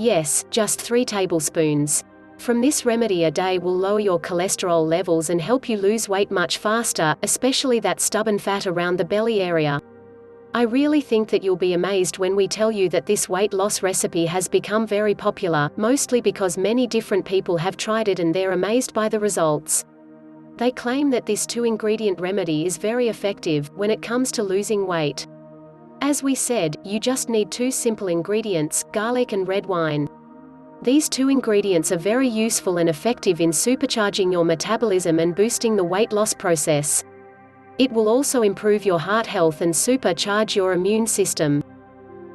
Yes, just 3 tablespoons. From this remedy a day will lower your cholesterol levels and help you lose weight much faster, especially that stubborn fat around the belly area. I really think that you'll be amazed when we tell you that this weight loss recipe has become very popular, mostly because many different people have tried it and they're amazed by the results. They claim that this 2-ingredient remedy is very effective when it comes to losing weight. As we said, you just need 2 simple ingredients, garlic and red wine. These 2 ingredients are very useful and effective in supercharging your metabolism and boosting the weight loss process. It will also improve your heart health and supercharge your immune system.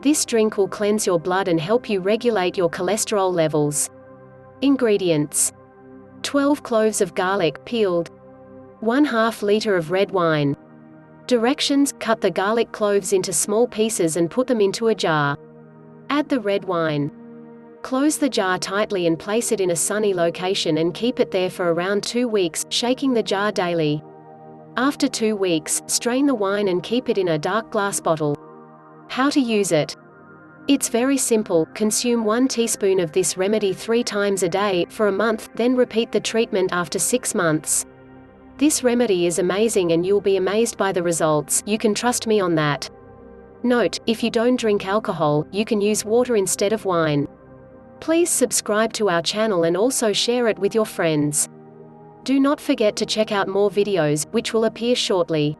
This drink will cleanse your blood and help you regulate your cholesterol levels. Ingredients: 12 cloves of garlic, peeled. 1/2 liter of red wine. Directions: cut the garlic cloves into small pieces and put them into a jar. Add the red wine. Close the jar tightly and place it in a sunny location and keep it there for around 2 weeks, shaking the jar daily. After 2 weeks, strain the wine and keep it in a dark glass bottle. How to use it? It's very simple. Consume 1 teaspoon of this remedy 3 times a day, for a month, then repeat the treatment after 6 months. This remedy is amazing and you'll be amazed by the results, you can trust me on that. Note, if you don't drink alcohol, you can use water instead of wine. Please subscribe to our channel and also share it with your friends. Do not forget to check out more videos, which will appear shortly.